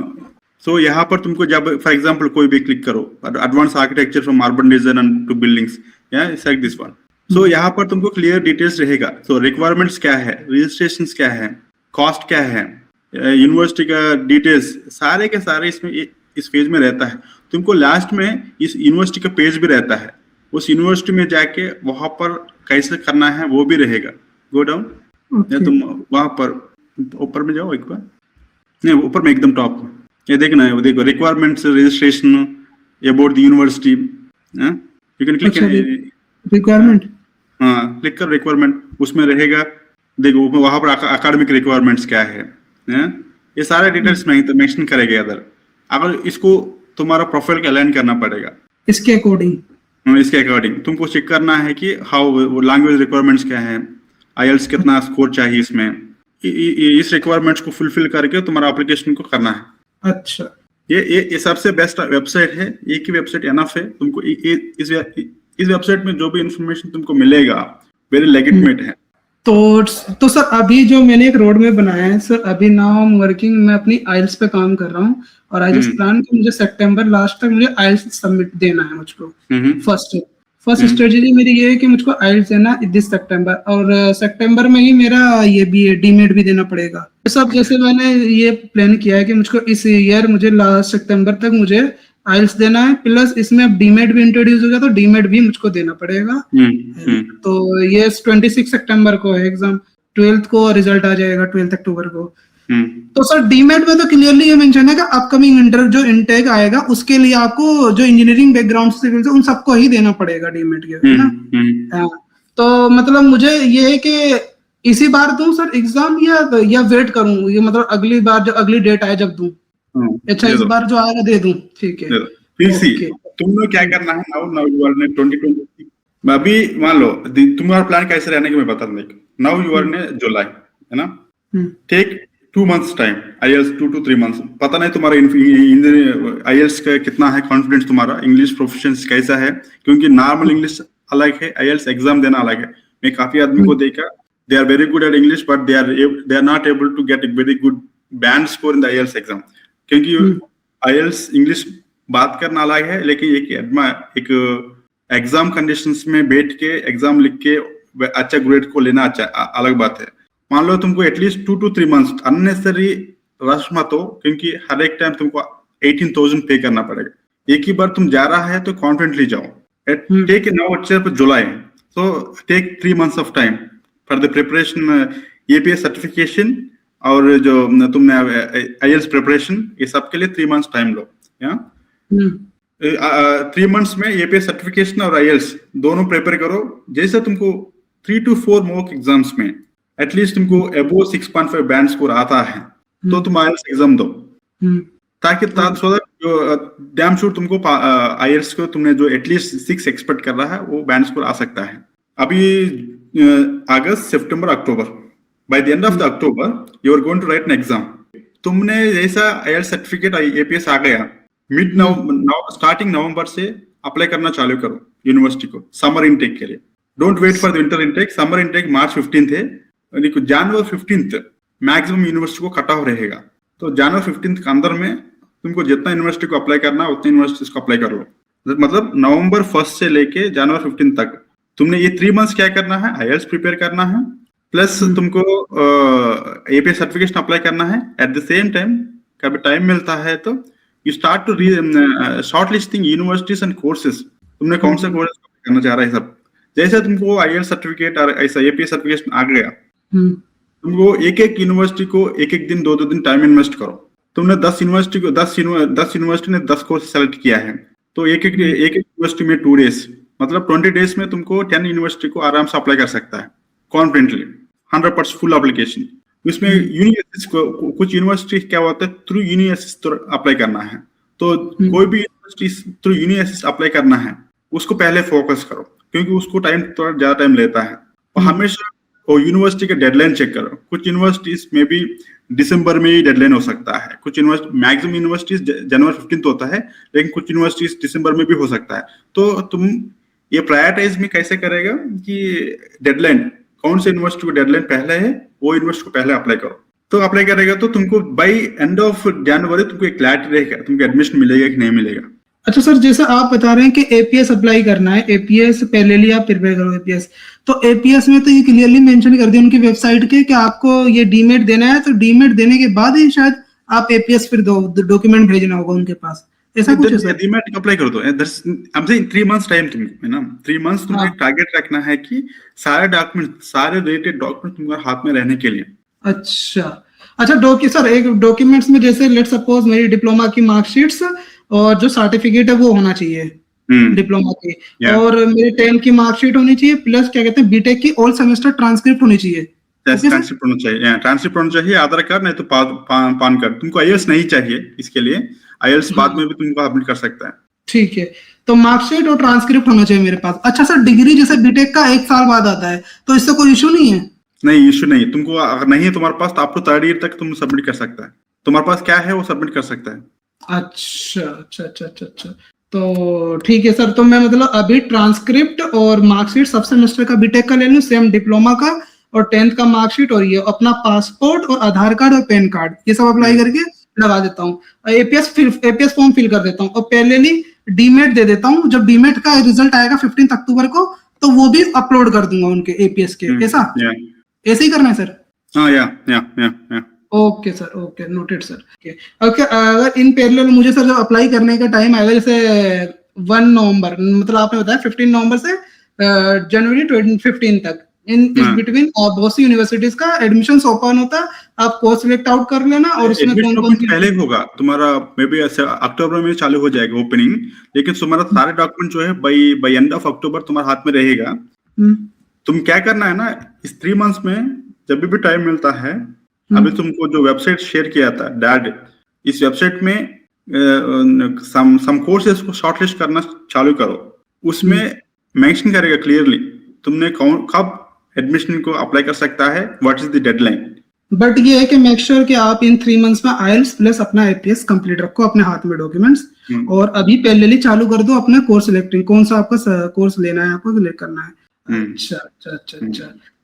So यहाँ पर तुमको जब फॉर एग्जांपल कोई भी क्लिक करो, advance architecture from urban design and to buildings, या सेलेक्ट दिस वन। सो यहाँ पर तुमको क्लियर डिटेल्स रहेगा। सो रिक्वायरमेंट्स क्या है, रजिस्ट्रेशंस क्या है, कॉस्ट क्या है, यूनिवर्सिटी का डिटेल्स, सारे के सारे इसमें इस पेज में रहता है। तुमको लास्ट में इस यूनिवर्सिटी का पेज भी रहता है, उस यूनिवर्सिटी में जाके वहां पर कैसे करना है वो भी रहेगा। गो डाउन, या तुम वहां पर ऊपर में जाओ एक बार, नहीं ऊपर में एकदम टॉप, ये देखना है, वो देखो requirements, registration about the university, you can click requirement, हाँ क्लिक कर रिक्वायरमेंट, उसमें रहेगा। देखो वहां पर एकेडमिक रिक्वायरमेंट्स क्या है, ये सारे डिटेल्स में तो मेंशन करेगा इधर। अगर इसको तुम्हारा प्रोफाइल का अलाइन करना पड़ेगा, इसके अकॉर्डिंग तुमको चेक करना है कि हाउ लैंग्वेज रिक्वायरमेंट्स क्या है, आईएलटीएस कितना स्कोर चाहिए इसमें, इस रिक्वायरमेंट्स को फुलफिल करके तुम्हारा एप्लीकेशन को करना है। अच्छा, ये सबसे बेस्ट वेबसाइट है, एक ही वेबसाइट एनफ है तुमको। इस वेबसाइट में जो भी इंफॉर्मेशन तुमको मिलेगा वेरी लेजिटिमेट है। तो सर अभी जो मैंने एक रोड मैप बनाया है सर, अभी नाउ आई एम वर्किंग, मैं अपनी आइल्स पे काम कर रहा हूँ और आई जस्ट प्लान कि मुझे सितंबर लास्ट तक मुझे आइल्स सबमिट देना है मुझको। फर्स्ट स्ट्रेटजी मेरी ये है कि मुझको आइल्स देना दिस सितंबर, और सितंबर में ही मेरा ये भी डीमेट भी देना पड़ेगा। तो सब जैसे मैंने ये प्लान किया है कि मुझको इस ईयर मुझे लास्ट सितंबर तक मुझे आइल्स देना है, प्लस इसमें अब डीमेट भी इंट्रोड्यूस हो गया तो डीमेट भी मुझको देना पड़ेगा। तो ये 26 सितंबर को है एग्जाम, 12th को रिजल्ट आ जाएगा, 12 अक्टूबर को। तो सर डीमेट में तो क्लियरली ये मेंशन है कि अपकमिंग इंटर जो इनटेक आएगा उसके लिए आपको जो इंजीनियरिंग बैकग्राउंड से सिविल से उन सबको ही देना पड़ेगा डीमेट के, है ना? हाँ, तो मतलब मुझे ये है कि इसी बार दूं सर एग्जाम या वेट करूं, ये मतलब अगली बार जो अगली डेट आए जब दूं? अच्छा, इस बार जो आएगा दे दूं, ठीक है। तुमने क्या करना है नाउ यू आर ने 2020 अभी मान लो तुम्हारा प्लान कैसे रहने की मैं बता दूं। नाउ यू आर ने जुलाई, है ना? Take 2 months time, IELTS 2 to 3 months। पता नहीं तुम्हारा IELTS का कितना है कॉन्फिडेंस, तुम्हारा इंग्लिश प्रोफिशिएंसी कैसा है, क्योंकि नॉर्मल इंग्लिश अलग है, IELTS एग्जाम देना अलग है। मैं काफी आदमी को देखा, they are very good at English but they are not able to get a very good band score in the IELTS exam, क्योंकि IELTS इंग्लिश बात करना अलग है, लेकिन एक एग्जाम कंडीशंस में बैठ के एग्जाम लिख के अच्छा ग्रेड को लेना अच्छा अलग बात है। मान लो तुमको at least 2 to 3 months unnecessary rush मत हो, क्योंकि हर एक टाइम तुमको 18,000 पे करना पड़ेगा। एक ही बार तुम जा रहा है तो कॉन्फिडेंटली जाओ। Take now it's July, so take 3 months of time for the preparation APS certification, और जो तुमने IELTS प्रिपरेशन, ये सब के लिए 3 months टाइम लो। 3 months में APS सर्टिफिकेशन और IELTS दोनों प्रिपेयर करो। जैसे तुमको 3 to 4 मॉक एग्जाम्स में एटलीस्ट तुमको अबव 6.5 बैंड स्कोर आता है तो तुम IELTS एग्जाम दो, ताकि डैम श्योर तुमको IELTS को तुमने जो एटलीस्ट 6 एक्सपेक्ट कर रहा है वो बैंड स्कोर आ सकता है। अभी अगस्त, सितंबर, अक्टूबर, by the end of the October you are going to write an exam. तुमने जैसा IELTS सर्टिफिकेट APS आ गया, स्टार्टिंग नवंबर से अप्लाई करना चालू करो यूनिवर्सिटी को समर इनटेक के लिए। Don't wait for the winter intake. Summer intake मार्च 15 है, जनवरी 15 मैक्सिमम यूनिवर्सिटी को कट ऑफ रहेगा, तो जनवरी 15 के अंदर में तुमको जितना यूनिवर्सिटी को अप्लाई करना है उतनी यूनिवर्सिटीज को अप्लाई कर लो। मतलब नवंबर 1 से लेके जनवरी 15 तक तुमने ये 3 months क्या करना है, IELTS प्रिपेयर करना है, प्लस तुमको APS सर्टिफिकेशन अप्लाई करना है। एट द सेम टाइम कभी टाइम मिलता है तो you start to shortlisting universities and courses. तुमने कौन सा कोर्स करना चाह रहा है सब। जैसे तुमको IELTS सर्टिफिकेट और ऐसा APS सर्टिफिकेशन आ गया, तुमको एक यूनिवर्सिटी को एक दिन 2 दिन टाइम इन्वेस्ट करो। तुमने 10 यूनिवर्सिटी ने 10 कोर्स सेलेक्ट किया है, तो एक यूनिवर्सिटी में 2 days, मतलब 20 days में तुमको 10 यूनिवर्सिटी को आराम से अप्लाई कर सकता है कॉन्फिडेंटली, 100% फुल एप्लीकेशन। इसमें कुछ यूनिवर्सिटी क्या होता है, थ्रू यूनिवर्सिटी अप्लाई करना है, तो कोई भी यूनिवर्सिटी थ्रू यूनिवर्सिटी अप्लाई करना है उसको पहले फोकस करो, क्योंकि उसको टाइम थोड़ा ज्यादा टाइम लेता है। और हमेशा वो यूनिवर्सिटी का डेडलाइन चेक करो। कुछ यूनिवर्सिटीज में भी दिसंबर में ही डेडलाइन हो सकता है, कुछ मैक्सिमम यूनिवर्सिटीज जनवरी 15 होता है, लेकिन कुछ यूनिवर्सिटीज दिसंबर में भी हो सकता है। तो तुम ये प्रायोरिटाइज में कैसे करेगा कि डेडलाइन कौन से यूनिवर्सिटी को डेडलाइन पहले है वो यूनिवर्सिटी को पहले अप्लाई करो। तो अप्लाई करेगा तो तुमको बाय एंड ऑफ जनवरी तुमको एक क्लैरिटी रहेगा तुमको एडमिशन मिलेगा कि नहीं मिलेगा। अच्छा सर, जैसे आप बता रहे हैं कि APS अप्लाई करना है, APS पहले लिए आप प्रिपेयर करो APS, तो APS में तो ये क्लियरली मेंशन कर दिया उनकी वेबसाइट के कि आपको ये डीमेट देना है, तो डीमेट देने के बाद ही शायद आप APS फिर डॉक्यूमेंट भेजना होगा उनके पास, ऐसा कुछ है सर? डीमेट अप्लाई कर दो। I'm saying 3 months टाइम तुमको है ना, 3 months तुम्हें टारगेट रखना है कि सारे रिलेटेड डॉक्यूमेंट तुम्हारे हाथ में रहने के लिए। अच्छा सर, एक डॉक्यूमेंट्स में जैसे लेट सपोज मेरी डिप्लोमा की मार्कशीट्स और जो सर्टिफिकेट है वो होना चाहिए डिप्लोमा की, और मेरे 10th की मार्कशीट होनी चाहिए, प्लस क्या कहते हैं बीटेक की ऑल सेमेस्टर ट्रांसक्रिप्ट होनी चाहिए। ट्रांसक्रिप्ट होना चाहिए, आधार कार्ड नहीं तो पान कार्ड। तुमको IELTS नहीं चाहिए, इसके लिए IELTS बाद में भी तुमको सबमिट कर सकता है। ठीक है, तो मार्कशीट और ट्रांसक्रिप्ट होना चाहिए मेरे पास। अच्छा सर, डिग्री जैसे बीटेक का 1 साल बाद आता है, तो इससे कोई इशू नहीं है? नहीं, इशू नहीं। तुमको अगर नहीं है तुम्हारे पास तो आपको 3rd ईयर तक तुम सबमिट कर सकता है। तुम्हारे पास क्या है वो सबमिट कर सकता है। अच्छा, तो ठीक है सर, तो मैं मतलब अभी ट्रांसक्रिप्ट और मार्कशीट सब सेमेस्टर का बीटेक का ले लूं, सेम डिप्लोमा का और 10th का मार्कशीट, और ये अपना पासपोर्ट और आधार कार्ड और पैन कार्ड ये सब अप्लाई करके लगा देता हूँ। APS फॉर्म फिल कर देता हूँ और पहले ही डीमेट दे देता हूँ। जब डीमेट का रिजल्ट आएगा 15 अक्टूबर को, तो वो भी अपलोड कर दूंगा उनके APS के। ऐसे ही करना है सर? या okay sir, okay, noted sir. Okay, अगर इन पैरेलल मुझे सर जब अप्लाई करने का टाइम आएगा, जैसे 1 नवंबर, मतलब आपने बताया 15 नवंबर से जनवरी 15 तक, इन बिटवीन बहुत सी यूनिवर्सिटीज का एडमिशन ओपन होता, आप कोर्स सिलेक्ट आउट कर लेना और उसमें कौन-कौन पहले होगा तुम्हारा, मे बी ऐसे अक्टूबर में चालू हो जाएगा ओपनिंग, लेकिन तुम्हारा सारे डॉक्यूमेंट जो है बाय एंड ऑफ अक्टूबर तुम्हारे हाथ में रहेगा। तुम क्या करना है ना, इस 3 मंथ्स में जब भी टाइम मिलता है, अभी तुमको जो वेबसाइट शेयर किया था डैड, इस वेबसाइट में सम कोर्सेज को शॉर्टलिस्ट करना चालू करो। उसमें मेंशन करेगा क्लियरली तुमने कब एडमिशन को अप्लाई कर सकता है, what is the deadline. But ये है कि मेक श्योर कि आप इन 3 मंथ्स में आईएलटीएस प्लस अपना एपीएस कंप्लीट रखो अपने हाथ में डॉक्यूमेंट्स, और अभी पहले चालू कर दो अपना कोर्स सिलेक्टिंग, कौन सा आपका कोर्स लेना है, आपको सिलेक्ट करना है। अच्छा।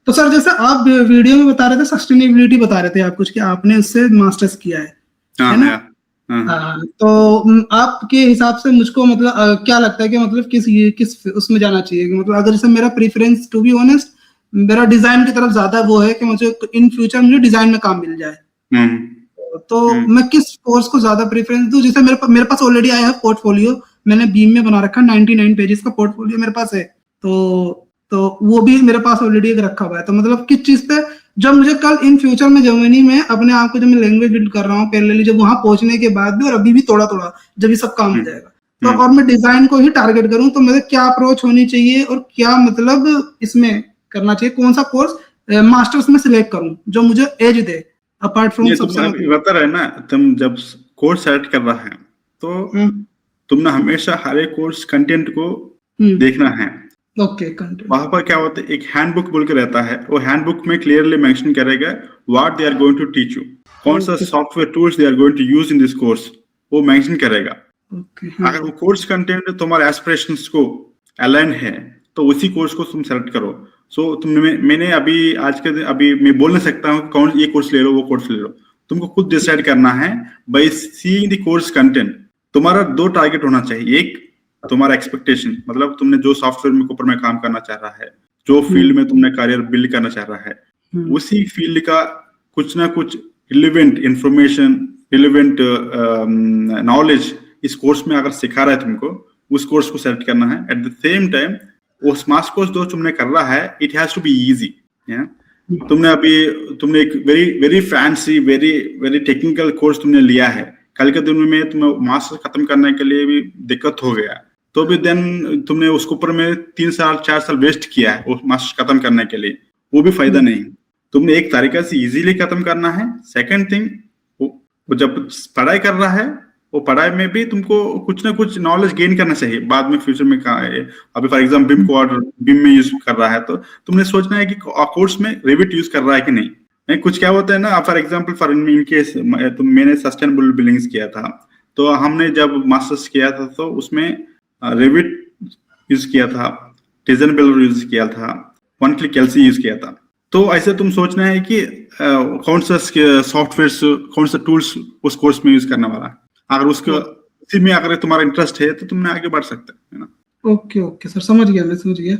तो सर जैसे आप वीडियो में बता रहे थे सस्टेनेबिलिटी बता रहे थे आप कुछ, कि आपने उससे मास्टर्स किया है ना? तो आपके हिसाब से मुझको मतलब क्या लगता है कि मतलब किस उसमें जाना चाहिए, कि मतलब अगर जैसे मेरा प्रेफरेंस टू बी ऑनेस्ट मेरा डिजाइन की तरफ ज्यादा वो है कि मुझे इन फ्यूचर मुझे डिजाइन में काम मिल जाए, तो मैं किस कोर्स को ज्यादा प्रेफरेंस दूं? जैसे मेरे पास ऑलरेडी आया है पोर्टफोलियो, मैंने बीम में बना रखा है, 99 पेजेस का पोर्टफोलियो मेरे पास है, तो वो भी मेरे पास ऑलरेडी एक रखा हुआ है। तो मतलब किस चीज पे जब मुझे कल इन फ्यूचर में जर्मनी में अपने आप को जब मैं लैंग्वेज बिल्ड कर रहा हूँ पैरेलली, जब वहां पहुंचने के बाद भी और अभी भी थोड़ा जब ये सब काम हो जाएगा, तो और मैं डिजाइन को ही टारगेट करूं, तो मेरे क्या अप्रोच होनी चाहिए और क्या मतलब इसमें करना चाहिए, कौन सा कोर्स मास्टर्स में सिलेक्ट करूं जो मुझे एज दे अपार्ट फ्रॉम सबसे बता रहे ना, तुम जब कोर्स सेलेक्ट कर रहा है तो तुमने हमेशा हर एक कोर्स कंटेंट को देखना है। ओके, कंटेंट वहां पर क्या होता है, एक हैंडबुक बोल के रहता है, वो हैंडबुक में क्लियरली मेंशन करेगा what they are going to teach you, कौन सा software tools they are going to use in this course, वो मेंशन करेगा। अगर वो कोर्स कंटेंट तुम्हारे एस्पिरेशंस को अलाइन है तो उसी कोर्स को तुम सेलेक्ट करो। मैंने अभी आज के दिन अभी मैं बोल नहीं सकता हूँ कौन ये कोर्स ले लो वो कोर्स ले लो, तुमको खुद डिसाइड करना है by seeing the course content. तुम्हारा 2 टारगेट होना चाहिए, एक तुम्हारा एक्सपेक्टेशन, मतलब तुमने जो सॉफ्टवेयर में ऊपर में काम करना चाह रहा है, जो फील्ड में तुमने करियर बिल्ड करना चाह रहा है, उसी फील्ड का कुछ ना कुछ रिलेवेंट इंफॉर्मेशन, रिलेवेंट नॉलेज इस कोर्स में अगर सिखा रहा है तुमको, उस कोर्स को सेलेक्ट करना है। एट द सेम टाइम वो स्मार्ट कोर्स जो तुमने कर रहा है, it has to be easy. तुमने एक very fancy very technical course तुमने लिया है, कल के दिन में तुम्हें मास्टर खत्म करने के लिए भी दिक्कत हो गया, तो भी देन तुमने उसके ऊपर में 3 साल 4 साल वेस्ट किया है वो मास्टर खत्म करने के लिए, वो भी फायदा नहीं। तुमने एक तरीका से इजीली खत्म करना है। सेकंड थिंग, वो जब पढ़ाई कर रहा है, वो पढ़ाई में भी तुमको कुछ ना कुछ नॉलेज गेन करना चाहिए बाद में फ्यूचर में। अभी फॉर एग्जाम्पल बिम में यूज कर रहा है, तो तुमने सोचना है कि कोर्स में रेविट यूज कर रहा है कि नहीं। कुछ क्या होता है ना, फॉर एग्जाम्पल इन केस मैंने सस्टेनेबल बिलिंग्स किया था, तो हमने जब मास्टर्स किया था तो उसमें रेविट यूज किया था, टिजनबल यूज किया था, वन क्लिक एलसी यूज किया था। तो ऐसे तुम सोचना है कि कौन सा सॉफ्टवेयर, कौन सा टूल्स उस कोर्स में यूज करने वाला है। अगर उसी में अगर तुम्हारा इंटरेस्ट है तो तुमने आगे बढ़ सकते है ना। ओके सर, समझ गया, मैं समझ गया।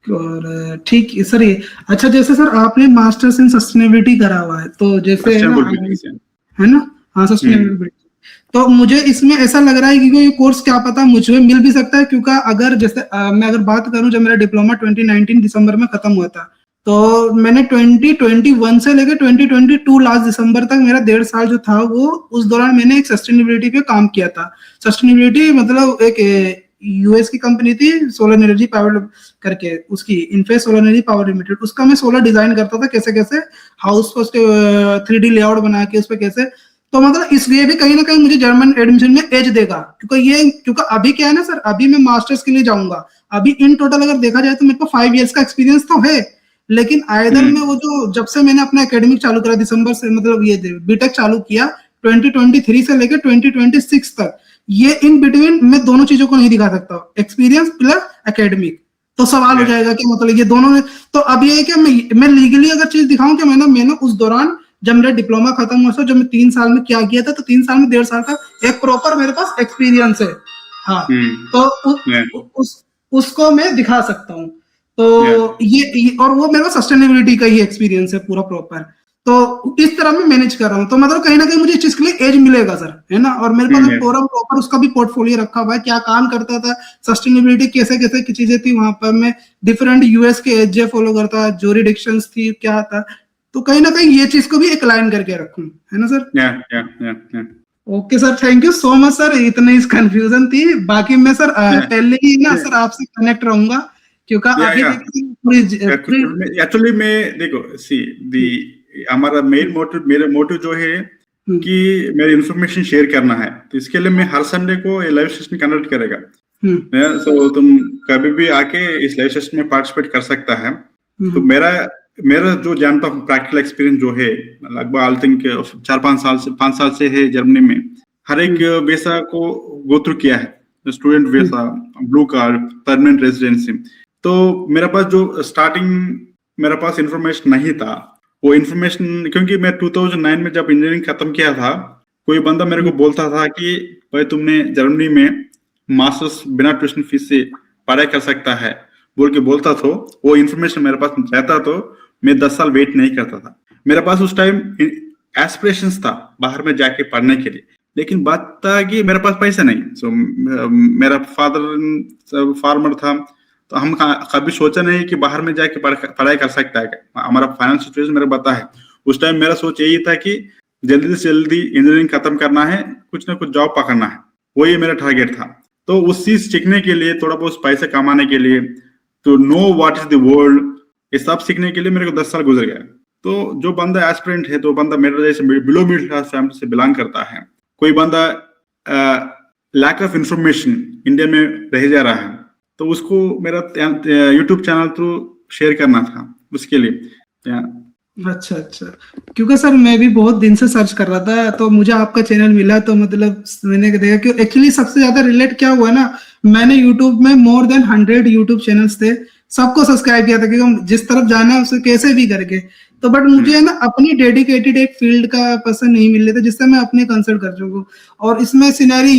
और ठीक है सर, ये अच्छा, जैसे सर आपने मास्टर्स इन सस्टेनेबिलिटी करा हुआ है, तो जैसे है ना, हाँ सस्टेनेबिलिटी, तो मुझे इसमें ऐसा लग रहा है कि ये कोर्स क्या पता मुझे मिल भी सकता है, क्योंकि अगर जैसे मैं अगर बात करूं, जब मेरा डिप्लोमा 2019 दिसंबर में खत्म हुआ था, तो मैंने 2021 से लेकर 2022 लास्ट दिसंबर तक मेरा 1.5 साल जो था, वो उस दौरान मैंने एक सस्टेनेबिलिटी पे काम किया था। सस्टेनेबिलिटी मतलब एक यूएस की कंपनी थी, सोलर एनर्जी पावर करके, उसकी इनफेस सोलर एनर्जी पावर लिमिटेड, उसका मैं सोलर डिजाइन करता था, कैसे कैसे हाउस को 3D लेआउट बना के उस पर कैसे, तो मतलब इसलिए भी कहीं ना कहीं मुझे जर्मन एडमिशन में एज देगा, क्योंकि अभी क्या है ना सर, अभी मैं मास्टर्स के लिए जाऊंगा, अभी इन टोटल अगर देखा जाए तो मेरे को 5 इयर्स का एक्सपीरियंस तो है, लेकिन आइदर में वो जो जब से मैंने अपना एकेडमिक चालू करा दिसंबर से, मतलब ये बीटेक चालू किया 2023 से लेकर 2026 तक, ये इन बिटवीन मैं दोनों चीजों को नहीं दिखा सकता, एक्सपीरियंस प्लस एकेडमिक। तो सवाल हो जाएगा कि मतलब ये दोनों में, तो अब ये है कि मैं लीगली अगर चीज दिखाऊं कि मैंने उस दौरान जब मेरा डिप्लोमा खत्म हुआ, जब मैं 3 साल में क्या किया था, तो 3 साल में 1.5 साल का एक प्रॉपर मेरे पास एक्सपीरियंस है। हाँ, तो उसको मैं दिखा सकता हूँ। तो ये और वो मेरा सस्टेनेबिलिटी का ही एक्सपीरियंस है पूरा प्रॉपर। तो और इस तरह मैं मैनेज कर रहा हूँ। तो मतलब कहीं ना कहीं मुझे इस चीज के लिए एज मिलेगा सर, है ना। और मेरे पास पूरा प्रॉपर उसका भी पोर्टफोलियो रखा हुआ है, क्या काम करता था, सस्टेनेबिलिटी कैसे कैसे की चीजें थी वहां पर, मैं डिफरेंट यूएस के एचजे फॉलो करता, जो रिडिक्शंस थी क्या था, तो कहीं ना कहीं ये चीज को भी एक लाइन करके रखूं, है ना sir. Okay sir, thank you so much sir, इतनी इस कंफ्यूजन थी। बाकी मैं सर पहले ही ना सर आपसे कनेक्ट रहूंगा, क्योंकि आगे एक्चुअली मैं देखो हमारा मेरा मोटिव जो है कि मेरे इन्फॉर्मेशन शेयर करना है, तो इसके लिए मैं हर संडे को ये लाइव सेशन कंडक्ट करेगा। तो तुम कभी भी आके इस लाइव सेशन में पार्टिसिपेट कर सकता है। तो मेरा जो जानता हूँ प्रैक्टिकल एक्सपीरियंस जो है, लगभग आई थिंक 5 साल से है जर्मनी में, हर एक वीसा को गो थ्रू किया है, student visa, blue card, permanent residency. तो मेरे पास जो स्टार्टिंग मेरे पास इंफॉर्मेशन नहीं था, वो इंफॉर्मेशन क्योंकि मैं 2009 में जब इंजीनियरिंग खत्म किया था, कोई बंदा मेरे को बोलता था कि भाई तुमने जर्मनी में मास्टर्स बिना ट्यूशन फीस से पढ़ाई कर सकता है बोल के बोलता था। वो इन्फॉर्मेशन मेरे पास रहता तो मैं 10 साल वेट नहीं करता था। मेरे पास उस टाइम एस्पिरेशंस था बाहर में जाके पढ़ने के लिए, लेकिन बात था कि मेरे पास पैसा नहीं। सो मेरा फादर फार्मर था, तो हम कभी सोचा नहीं कि बाहर में जाके पढ़ाई कर सकता है। हमारा फाइनेंशियल सिचुएशन मेरे पता है। उस टाइम मेरा सोच यही था कि जल्दी से जल्दी इंजीनियरिंग खत्म करना है, कुछ ना कुछ जॉब पकड़ना है, वही मेरा टारगेट था। तो उस चीज सीखने के लिए, थोड़ा बहुत पैसे कमाने के लिए, to know what is the world, ये सब सीखने के लिए मेरे को 10 साल गुजर गया। तो जो बंदा एस्पिरेंट है, तो बंदा मेरे जैसे बिलो मिडिल क्लास फैमिली से बिलोंग करता है, कोई बंदा लैक ऑफ इंफॉर्मेशन इंडिया में रह जा रहा है, तो उसको मेरा यूट्यूब चैनल थ्रू शेयर करना था उसके लिए। अच्छा, क्योंकि सर मैं भी बहुत दिन से सर्च कर रहा था, तो मुझे आपका चैनल मिला, तो मतलब मैंने देखा कि एक्चुअली सबसे ज्यादा रिलेट क्या हुआ ना, मैंने यूट्यूब में मोर देन 100 यूट्यूब चैनल्स थे, सबको सब्सक्राइब किया था क्योंकि जिस तरफ जाना है उसे कैसे भी करके। तो बट मुझे है ना अपनी डेडिकेटेड एक फील्ड का पर्सन नहीं मिल रहा था जिससे मैं अपने कंसल्ट कर सकूं। और इसमें सिनेरी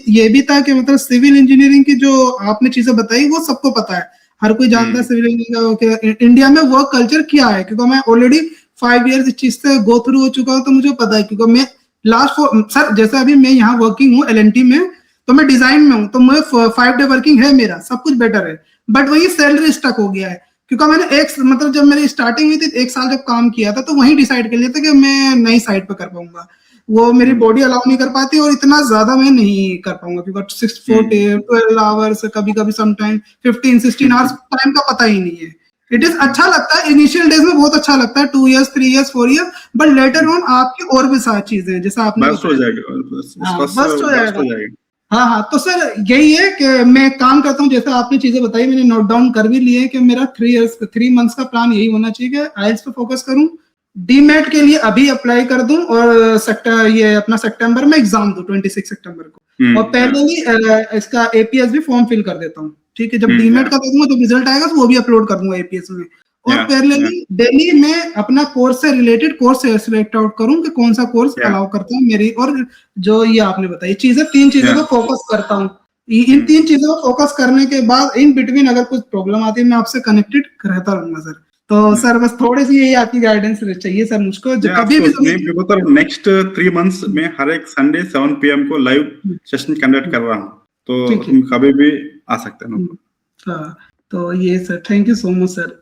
ये भी था कि मतलब सिविल इंजीनियरिंग की जो आपने चीजें बताई वो सबको पता है, हर कोई जानता है सिविल इंजीनियरिंग इंडिया में वर्क कल्चर क्या है, क्योंकि मैं ऑलरेडी 5 इयर्स इस चीज से गो थ्रू हो चुका हूँ, तो मुझे पता है। क्योंकि मैं सर जैसे अभी मैं यहाँ वर्किंग हूँ LNT में, तो मैं डिजाइन में हूँ, तो मैं 5 डे वर्किंग है, मेरा सब कुछ बेटर है, बट वही सैलरी स्टक हो गया है। क्योंकि मैंने मतलब जब मेरी स्टार्टिंग हुई थी 1 साल जब काम किया था, तो वही डिसाइड कर लिया था कि मैं नई साइट पे कर पाऊंगा, वो मेरी बॉडी अलाउ नहीं कर पाती और इतना ज्यादा मैं नहीं कर पाऊंगा, क्योंकि 12 आवर्स, कभी कभी समटाइम 15-16 आवर्स टाइम का पता ही नहीं है। इट इज अच्छा लगता है इनिशियल डेज में, बहुत अच्छा लगता है, 2 years 3 years 4 years, but later on आपकी और भी सारी चीजें जैसा आपने बस हो जाएगा। हाँ, तो सर यही है कि मैं काम करता हूँ, जैसे आपने चीजें बताई मैंने नोट डाउन कर भी लिए कि मेरा 3 मंथ्स का प्लान यही होना चाहिए कि आइल्स पे फोकस करूं, डीमेट के लिए अभी अप्लाई कर दूं, और सितंबर में एग्जाम दूं 26 सितंबर को, और पहले ही इसका APS भी फॉर्म फिल कर देता हूँ। ठीक है, जब डीमेट का दूंगा, जब रिजल्ट आएगा तो वो भी अपलोड कर दूंगा APS में। और पहले डेली में अपना कोर्स से रिलेटेड कोर्स सिलेक्ट आउट करूं कि कौन सा कोर्स अलाउ करता है मेरी, और जो ये आपने बताई चीजें, 3 चीजों पर फोकस करता हूँ। इन 3 चीजों पर फोकस करने के बाद इन बिटवीन अगर कुछ प्रॉब्लम आती है, मैं आपसे कनेक्टेड रहता रहूंगा सर। तो सर बस थोड़ी सी यही आपकी गाइडेंस चाहिए सर मुझको, जो कभी भी नेक्स्ट 3 मंथ्स में हर एक संडे 7 PM को लाइव सेशन कंडक्ट कर रहा हूँ, तो तुम कभी भी आ सकते हो। तो ये sir, thank you so much sir.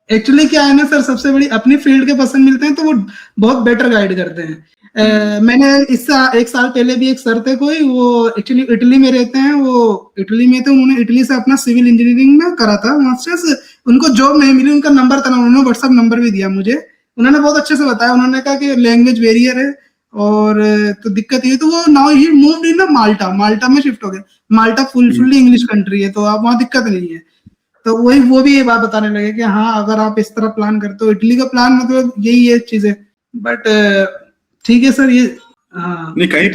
Actually क्या है ना सर, सबसे बड़ी अपनी फील्ड के पर्सन मिलते हैं तो वो बहुत बेटर गाइड करते हैं। मैंने 1 साल पहले भी एक सर थे कोई, वो एक्चुअली इटली में रहते हैं, वो इटली में थे, उन्होंने इटली से अपना सिविल इंजीनियरिंग में करा था मास्टर्स, उनको जॉब नहीं मिली, उनका नंबर था, उन्होंने व्हाट्सएप नंबर भी दिया मुझे, उन्होंने बहुत अच्छे से बताया, उन्होंने कहा कि लैंग्वेज वेरियर है और तो दिक्कत ये, तो वो नाउ ही मूव्ड इन माल्टा में शिफ्ट हो गए। माल्टा फुल्ली इंग्लिश कंट्री है, तो आप वहाँ दिक्कत नहीं है। तो वो भी ये बात बताने लगे कि हाँ, अगर आप इस तरह प्लान करते हो, इटली का प्लान मतलब यही है चीजें, बट ठीक है सर। ये नहीं, कहीं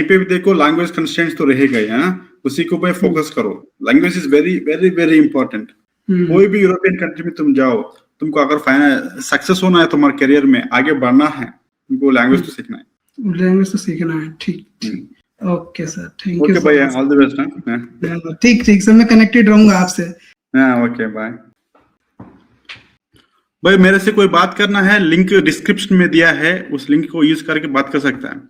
पे भी देखो लैंग्वेज कंस्ट्रेंट्स तो रहेगा ही, है ना, उसी को पे फोकस करो। Language is very very very important. कोई भी यूरोपियन कंट्री में तुम जाओ, तुमको अगर सक्सेस होना है, तुम्हारे करियर में आगे बढ़ना है, तुमको लैंग्वेज तो सीखना है। ठीक। Okay sir, thank you. Okay भाई, ऑल द बेस्ट। ठीक सर, मैं कनेक्टेड रहूंगा आपसे। Okay, bye. भाई मेरे से कोई बात करना है, लिंक डिस्क्रिप्शन में दिया है, उस लिंक को यूज करके बात कर सकता है।